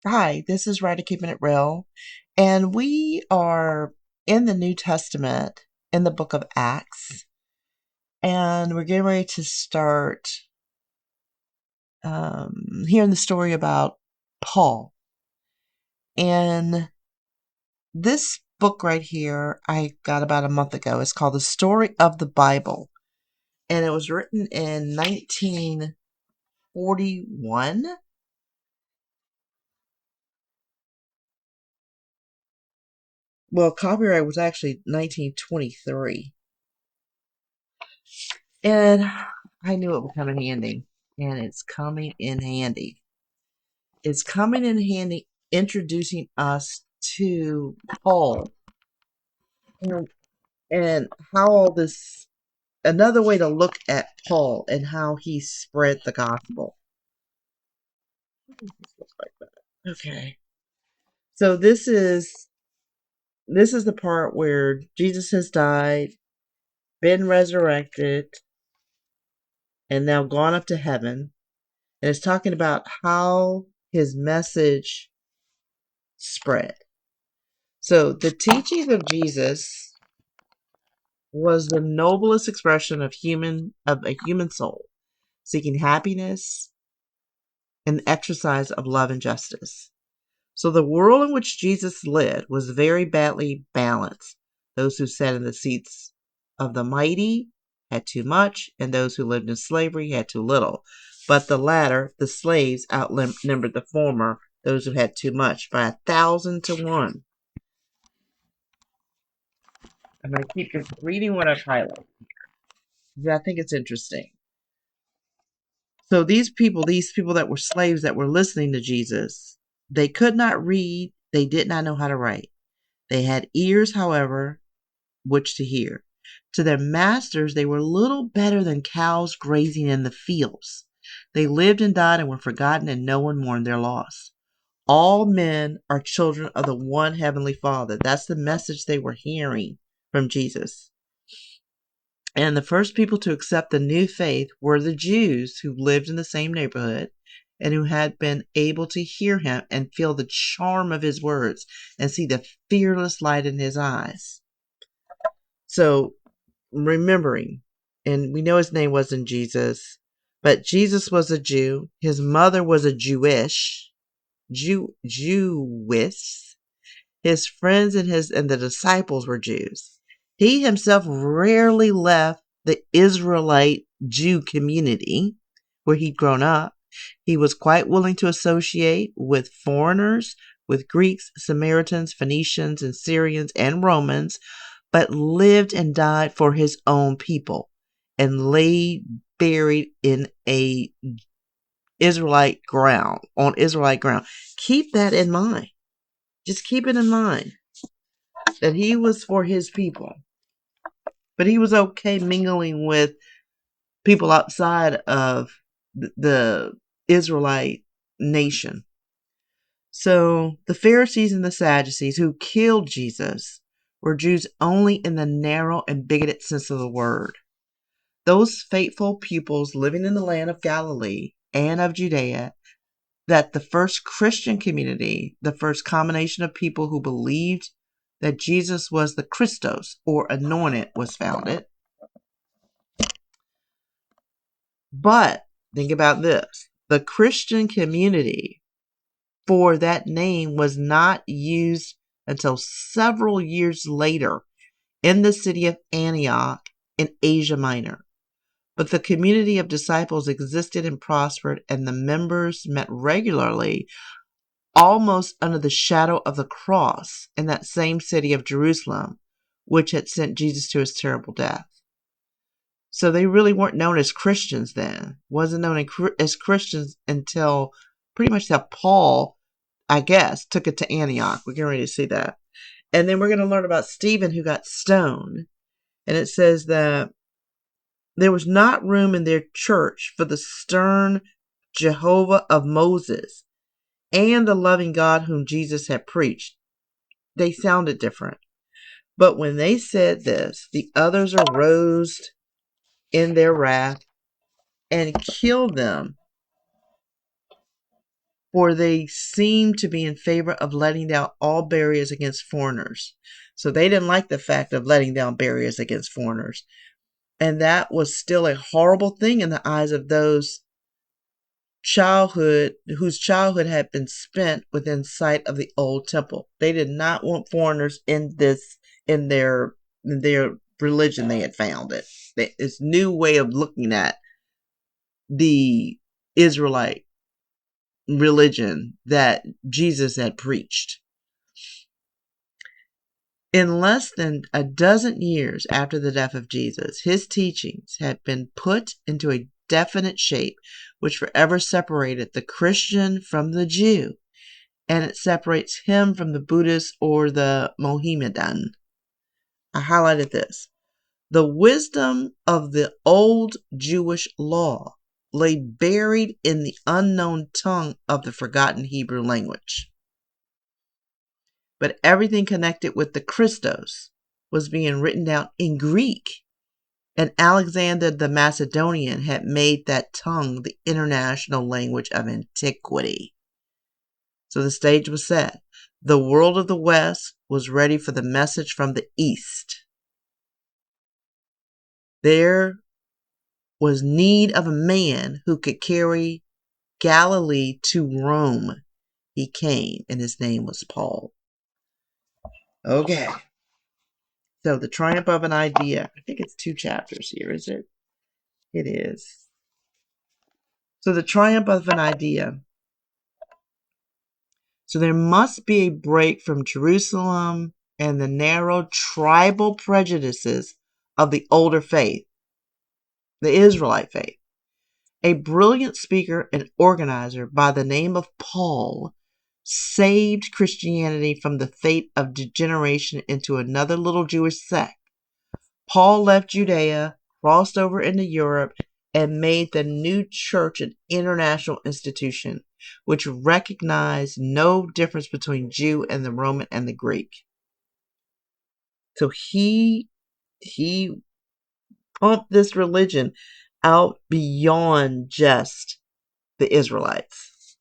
Hi, this is Ridea Keeping It Real, and we are in the New Testament in the book of Acts, and we're getting ready to start hearing the story about Paul. And this book right here, I got about a month ago. It's called The Story of the Bible, and it was written in 1941. Well, copyright was actually 1923. And I knew it would come in handy. And it's coming in handy. It's coming in handy introducing us to Paul. And how all this, another way to look at Paul and how he spread the gospel. Okay. So this is the part where Jesus has died, been resurrected, and now gone up to heaven. And it's talking about how his message spread. So the teachings of Jesus was the noblest expression of a human soul, seeking happiness and the exercise of love and justice. So the world in which Jesus lived was very badly balanced. Those who sat in the seats of the mighty had too much, and those who lived in slavery had too little. But the latter, the slaves, outnumbered the former, those who had too much, by 1,000 to 1. I'm going to keep just reading what I've highlighted. I think it's interesting. So these people that were slaves that were listening to Jesus, they could not read. They did not know how to write. They had ears, however, which to hear. To their masters, they were little better than cows grazing in the fields. They lived and died and were forgotten, and no one mourned their loss. All men are children of the one heavenly Father. That's the message they were hearing from Jesus. And the first people to accept the new faith were the Jews who lived in the same neighborhood and who had been able to hear him and feel the charm of his words and see the fearless light in his eyes. So, remembering, and we know his name wasn't Jesus, but Jesus was a Jew. His mother was a Jewish. His friends and the disciples were Jews. He himself rarely left the Israelite Jew community where he'd grown up. He was quite willing to associate with foreigners, with Greeks, Samaritans, Phoenicians, and Syrians, and Romans, but lived and died for his own people and lay buried in on Israelite ground. Keep that in mind. Just keep it in mind that he was for his people. But he was okay mingling with people outside of the Israelite nation. So the Pharisees and the Sadducees who killed Jesus were Jews only in the narrow and bigoted sense of the word. Those faithful pupils living in the land of Galilee and of Judea, that the first Christian community, the first combination of people who believed that Jesus was the Christos, or anointed, was founded. But think about this. The Christian community for that name was not used until several years later in the city of Antioch in Asia Minor. But the community of disciples existed and prospered, and the members met regularly, almost under the shadow of the cross in that same city of Jerusalem, which had sent Jesus to his terrible death. So they really weren't known as Christians then. Wasn't known as Christians until pretty much that Paul, I guess, took it to Antioch. We're getting ready to see that. And then we're going to learn about Stephen, who got stoned. And it says that there was not room in their church for the stern Jehovah of Moses and the loving God whom Jesus had preached. They sounded different. But when they said this, the others arose in their wrath and killed them. for they seemed to be in favor of letting down all barriers against foreigners. So they didn't like the fact of letting down barriers against foreigners. And that was still a horrible thing in the eyes of those whose childhood had been spent within sight of the old temple. They did not want foreigners in their religion they had found it. This new way of looking at the Israelite religion that Jesus had preached. In less than a dozen years after the death of Jesus, his teachings had been put into a definite shape which forever separated the Christian from the Jew, and it separates him from the Buddhist or the Mohammedan. I highlighted this. The wisdom of the old Jewish law lay buried in the unknown tongue of the forgotten Hebrew language. But everything connected with the Christos was being written down in Greek, and Alexander the Macedonian had made that tongue the international language of antiquity. So the stage was set. The world of the West was ready for the message from the East. There was need of a man who could carry Galilee to Rome. He came, and his name was Paul. Okay. So the triumph of an idea. I think it's 2 chapters here, is it? It is. So the triumph of an idea. So there must be a break from Jerusalem and the narrow tribal prejudices of the older faith, the Israelite faith. A brilliant speaker and organizer by the name of Paul saved Christianity from the fate of degeneration into another little Jewish sect. Paul left Judea, crossed over into Europe, and made the new church an international institution, which recognized no difference between Jew and the Roman and the Greek. So he pumped this religion out beyond just the Israelites.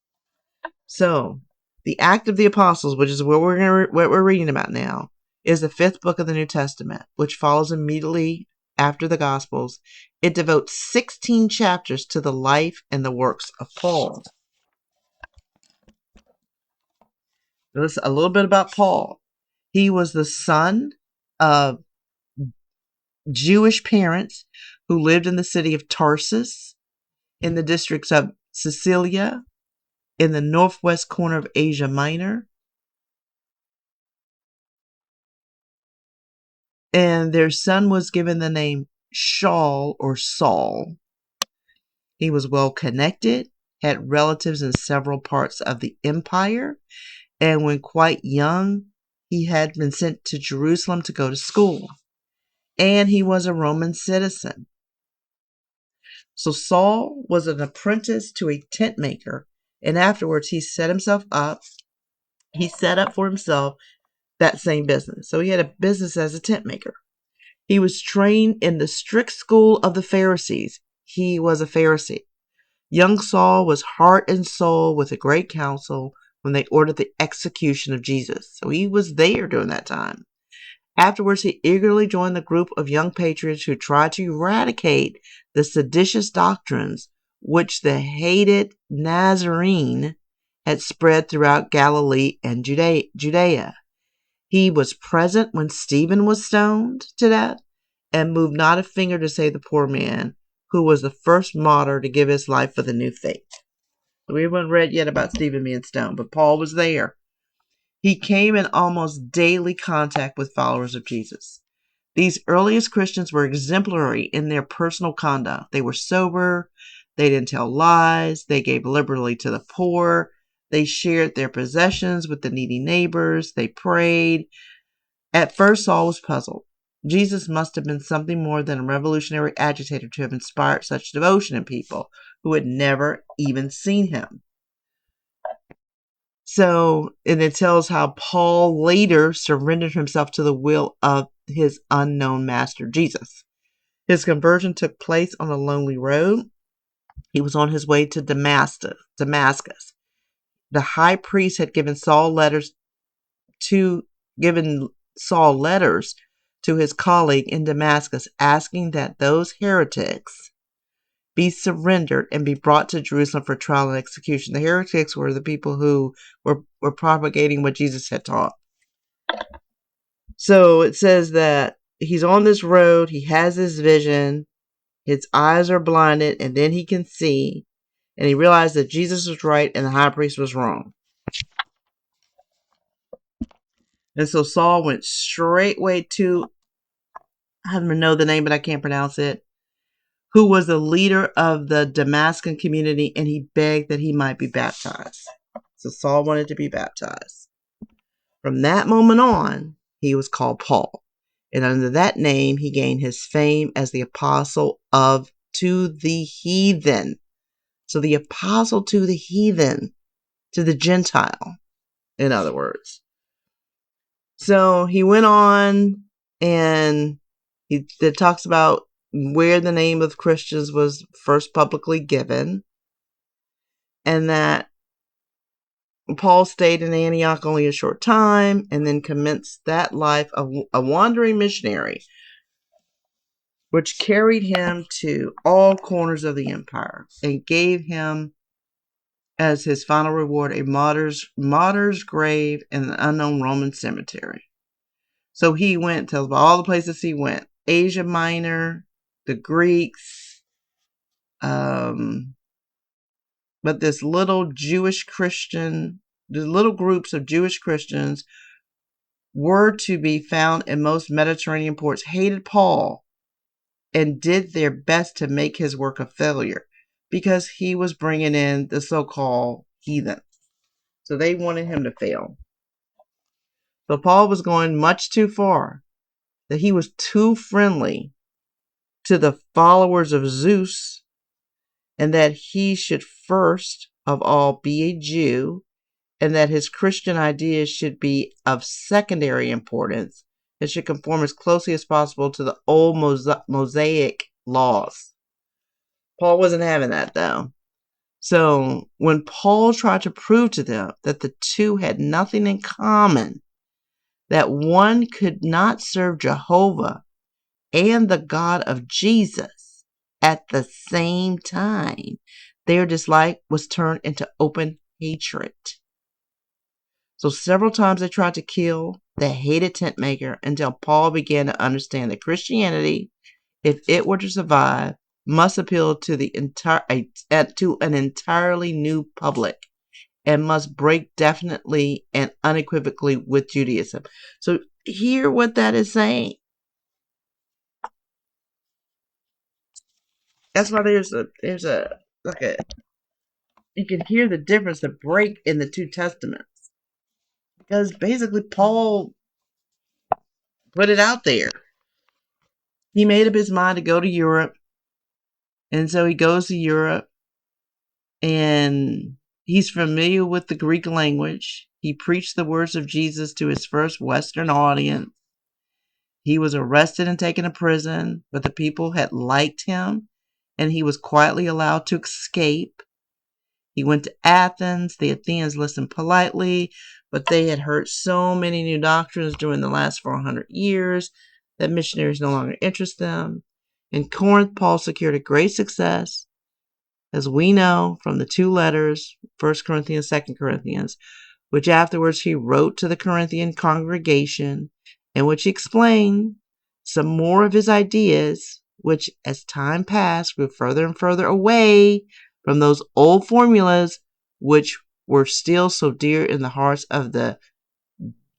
So the Act of the Apostles, which is what we're reading about now, is the 5th book of the New Testament, which follows immediately after the Gospels. It devotes 16 chapters to the life and the works of Paul. Let's a little bit about Paul. He was the son of Jewish parents who lived in the city of Tarsus, in the districts of Sicilia, in the northwest corner of Asia Minor. And their son was given the name Shaul or Saul. He was well connected, had relatives in several parts of the empire, and when quite young, he had been sent to Jerusalem to go to school. And he was a Roman citizen. So Saul was an apprentice to a tent maker, and afterwards he set himself up. He set up for himself that same business. So he had a business as a tent maker. He was trained in the strict school of the Pharisees. He was a Pharisee. Young Saul was heart and soul with a great council when they ordered the execution of Jesus. So he was there during that time. Afterwards, he eagerly joined the group of young patriots who tried to eradicate the seditious doctrines which the hated Nazarene had spread throughout Galilee and Judea. He was present when Stephen was stoned to death and moved not a finger to save the poor man who was the first martyr to give his life for the new faith. We haven't read yet about Stephen being stoned, but Paul was there. He came in almost daily contact with followers of Jesus. These earliest Christians were exemplary in their personal conduct. They were sober, they didn't tell lies, they gave liberally to the poor, they shared their possessions with the needy neighbors, they prayed. At first, Saul was puzzled. Jesus must have been something more than a revolutionary agitator to have inspired such devotion in people who had never even seen him. So, and it tells how Paul later surrendered himself to the will of his unknown master, Jesus. His conversion took place on a lonely road. He was on his way to Damascus. the high priest had given Saul letters to his colleague in Damascus, asking that those heretics be surrendered and be brought to Jerusalem for trial and execution. The heretics were the people who were propagating what Jesus had taught. So it says that he's on this road, he has this vision, his eyes are blinded, and then he can see, and he realized that Jesus was right and the high priest was wrong. And so Saul went straightway to, I don't know the name, but I can't pronounce it, who was the leader of the Damascus community, and he begged that he might be baptized. So Saul wanted to be baptized. From that moment on, he was called Paul. And under that name, he gained his fame as the apostle to the heathen. So the apostle to the heathen, to the Gentile, in other words. So he went on, and it talks about where the name of Christians was first publicly given, and that Paul stayed in Antioch only a short time and then commenced that life of a wandering missionary, which carried him to all corners of the empire and gave him as his final reward a martyr's grave in an unknown Roman cemetery. So he went, tells about all the places he went: Asia Minor, the Greeks, but the little groups of Jewish Christians were to be found in most Mediterranean ports, hated Paul and did their best to make his work a failure because he was bringing in the so-called heathen. So they wanted him to fail. So Paul was going much too far, that he was too friendly to the followers of Zeus, and that he should first of all be a Jew, and that his Christian ideas should be of secondary importance and should conform as closely as possible to the old Mosaic laws. Paul wasn't having that, though. So when Paul tried to prove to them that the two had nothing in common, that one could not serve Jehovah and the God of Jesus at the same time, their dislike was turned into open hatred. So several times they tried to kill the hated tent maker until Paul began to understand that Christianity, if it were to survive, must appeal to an entirely new public and must break definitely and unequivocally with Judaism. So hear what that is saying. That's why you can hear the difference, the break in the two testaments. Because basically Paul put it out there. He made up his mind to go to Europe. And so he goes to Europe, and he's familiar with the Greek language. He preached the words of Jesus to his first Western audience. He was arrested and taken to prison, but the people had liked him, and he was quietly allowed to escape. He went to Athens. The Athenians listened politely, but they had heard so many new doctrines during the last 400 years that missionaries no longer interest them. In Corinth, Paul secured a great success, as we know from the two letters, 1 Corinthians, 2 Corinthians, which afterwards he wrote to the Corinthian congregation, in which he explained some more of his ideas, which as time passed grew further and further away from those old formulas which were still so dear in the hearts of the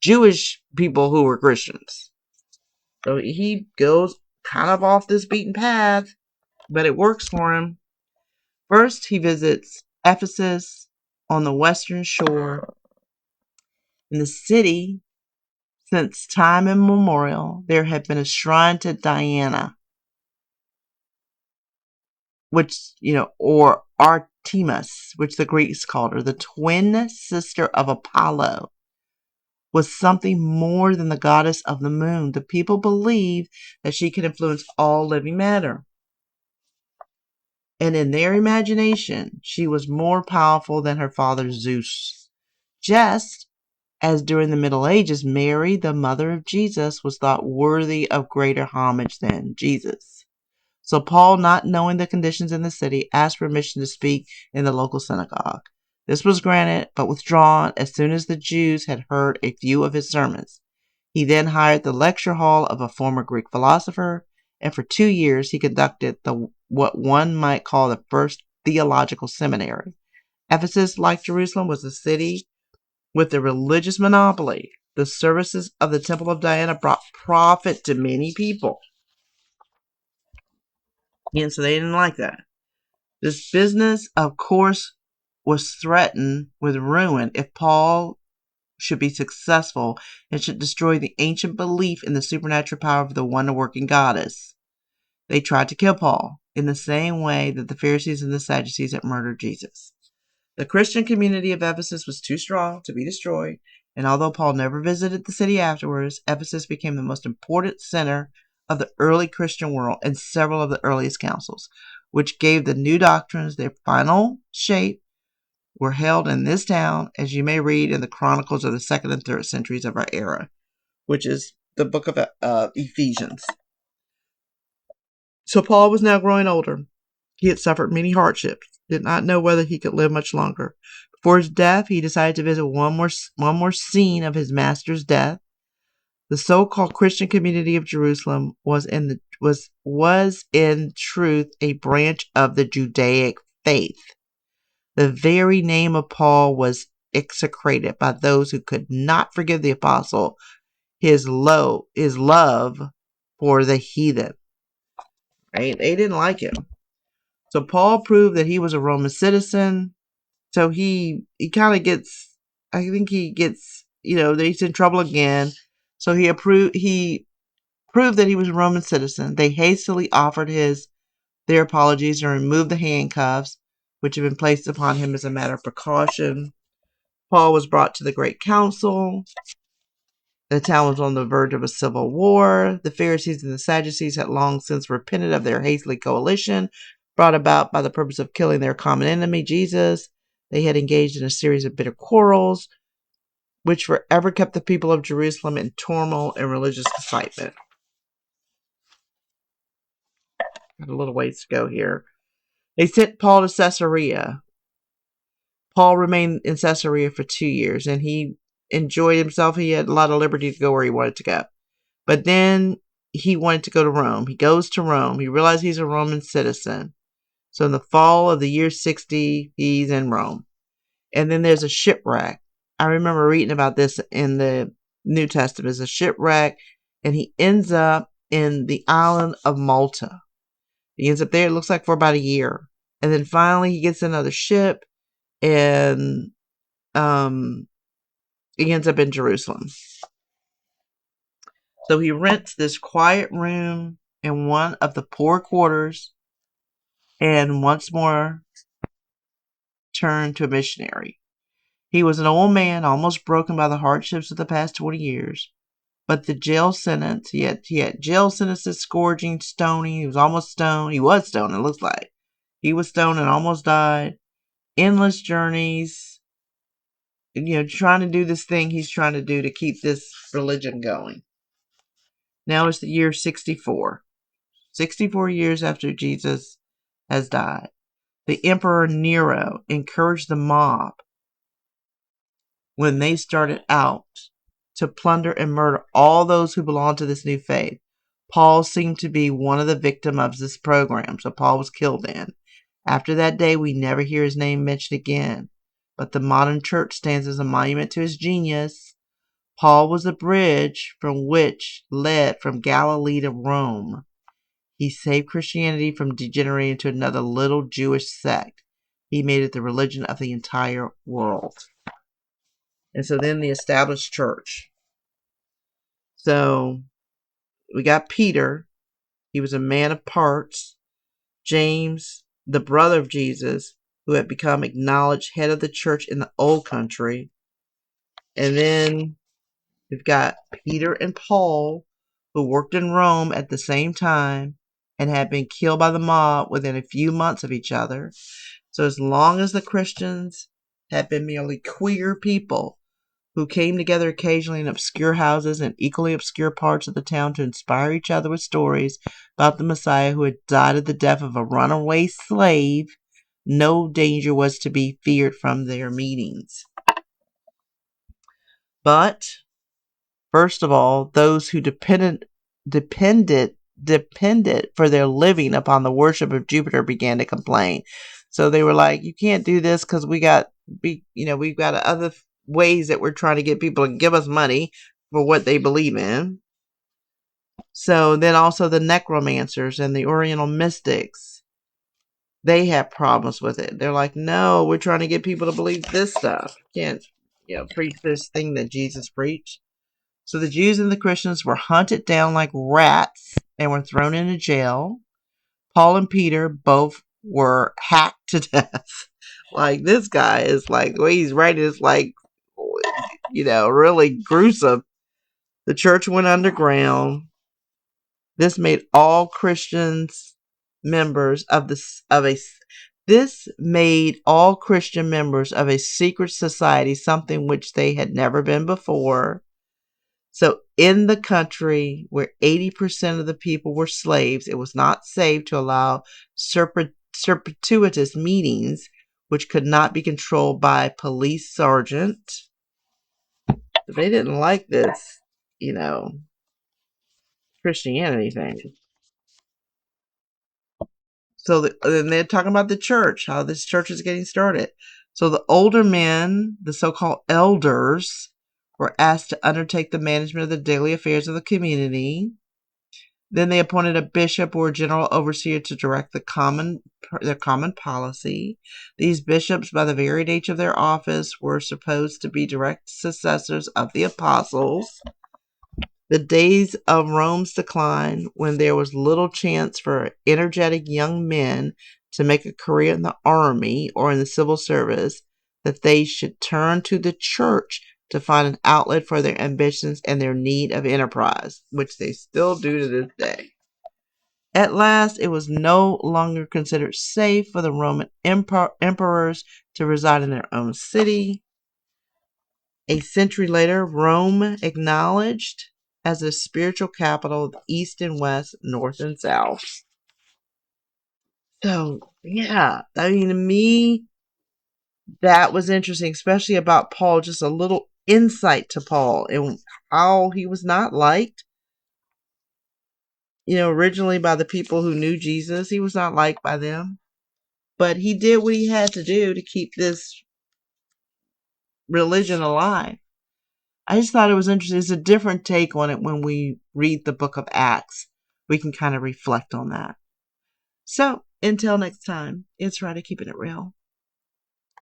Jewish people who were Christians. So he goes kind of off this beaten path, but it works for him. First, he visits Ephesus on the western shore. In the city, since time immemorial, there had been a shrine to Diana, which, or Artemis, which the Greeks called her, the twin sister of Apollo, was something more than the goddess of the moon. The people believed that she could influence all living matter. And in their imagination, she was more powerful than her father Zeus. just as during the Middle Ages, Mary, the mother of Jesus, was thought worthy of greater homage than Jesus. So Paul, not knowing the conditions in the city, asked permission to speak in the local synagogue. This was granted, but withdrawn as soon as the Jews had heard a few of his sermons. He then hired the lecture hall of a former Greek philosopher, and for 2 years he conducted what one might call the first theological seminary. Ephesus, like Jerusalem, was a city with a religious monopoly. The services of the Temple of Diana brought profit to many people. And so they didn't like that. This business, of course, was threatened with ruin if Paul should be successful and should destroy the ancient belief in the supernatural power of the wonder-working goddess. They tried to kill Paul in the same way that the Pharisees and the Sadducees had murdered Jesus. The Christian community of Ephesus was too strong to be destroyed, and although Paul never visited the city afterwards, Ephesus became the most important center of the early Christian world and several of the earliest councils, which gave the new doctrines their final shape, were held in this town, as you may read in the chronicles of the 2nd and 3rd centuries of our era, which is the book of Ephesians. So Paul was now growing older. He had suffered many hardships, did not know whether he could live much longer. Before his death, he decided to visit one more scene of his master's death. The so-called Christian community of Jerusalem was in truth a branch of the Judaic faith. The very name of Paul was execrated by those who could not forgive the apostle his love for the heathen. Right? They didn't like him. So Paul proved that he was a Roman citizen. So he kind of gets, I think he gets, he's in trouble again. So he proved that he was a Roman citizen. They hastily offered their apologies and removed the handcuffs, which had been placed upon him as a matter of precaution. Paul was brought to the Great Council. The town was on the verge of a civil war. The Pharisees and the Sadducees had long since repented of their hasty coalition, brought about by the purpose of killing their common enemy, Jesus. They had engaged in a series of bitter quarrels, which forever kept the people of Jerusalem in turmoil and religious excitement. Got a little ways to go here. They sent Paul to Caesarea. Paul remained in Caesarea for 2 years, and he enjoyed himself. He had a lot of liberty to go where he wanted to go. But then he wanted to go to Rome. He goes to Rome. He realized he's a Roman citizen. So in the fall of the year 60, he's in Rome. And then there's a shipwreck. I remember reading about this in the New Testament. There's a shipwreck, and he ends up in the island of Malta. He ends up there, it looks like, for about a year. And then finally he gets another ship, and he ends up in Jerusalem. So he rents this quiet room in one of the poor quarters, and once more turned to a missionary. He was an old man, almost broken by the hardships of the past 20 years. But the jail sentence, he had jail sentences, scourging, stoning. He was almost stoned. He was stoned, it looks like. He was stoned and almost died. Endless journeys. Trying to do this thing he's trying to do to keep this religion going. Now it's the year 64. 64 years after Jesus has died. The Emperor Nero encouraged the mob when they started out to plunder and murder all those who belonged to this new faith. Paul seemed to be one of the victims of this program, so Paul was killed then. After that day, we never hear his name mentioned again, but the modern church stands as a monument to his genius. Paul was the bridge from which led from Galilee to Rome. He saved Christianity from degenerating into another little Jewish sect. He made it the religion of the entire world. And so then the established church. So we got Peter. He was a man of parts. James, the brother of Jesus, who had become acknowledged head of the church in the old country. And then we've got Peter and Paul, who worked in Rome at the same time and had been killed by the mob within a few months of each other. So as long as the Christians had been merely queer people who came together occasionally in obscure houses and equally obscure parts of the town to inspire each other with stories about the Messiah who had died of the death of a runaway slave. No danger was to be feared from their meetings. But, first of all, those who depended for their living upon the worship of Jupiter began to complain. So they were like, you can't do this because we've got other ways that we're trying to get people to give us money for what they believe in. So then also the necromancers and the Oriental mystics, they have problems with it. They're like, no, we're trying to get people to believe this stuff. Can't, preach this thing that Jesus preached. So the Jews and the Christians were hunted down like rats and were thrown into jail. Paul and Peter both were hacked to death. Like, this guy is like, the way he's writing is like, really gruesome. The church went underground. This made all Christians members of this made all Christian members of a secret society, something which they had never been before. So in the country where 80% of the people were slaves, it was not safe to allow circuitous meetings, which could not be controlled by a police sergeant. They didn't like this, Christianity thing. So then they're talking about the church, how this church is getting started. So the older men, the so-called elders, were asked to undertake the management of the daily affairs of the community. Then they appointed a bishop or a general overseer to direct their common policy. These bishops, by the very nature of their office, were supposed to be direct successors of the apostles. The days of Rome's decline, when there was little chance for energetic young men to make a career in the army or in the civil service, that they should turn to the church to find an outlet for their ambitions and their need of enterprise, which they still do to this day. At last, it was no longer considered safe for the Roman emperors to reside in their own city. A century later, Rome acknowledged as a spiritual capital of the East and West, North and South. So, yeah, I mean, to me, that was interesting, especially about Paul, just a little insight to Paul and how he was not liked. Originally by the people who knew Jesus, he was not liked by them. But he did what he had to do to keep this religion alive. I just thought it was interesting. It's a different take on it when we read the book of Acts. We can kind of reflect on that. So, until next time, it's Ridea keeping it real.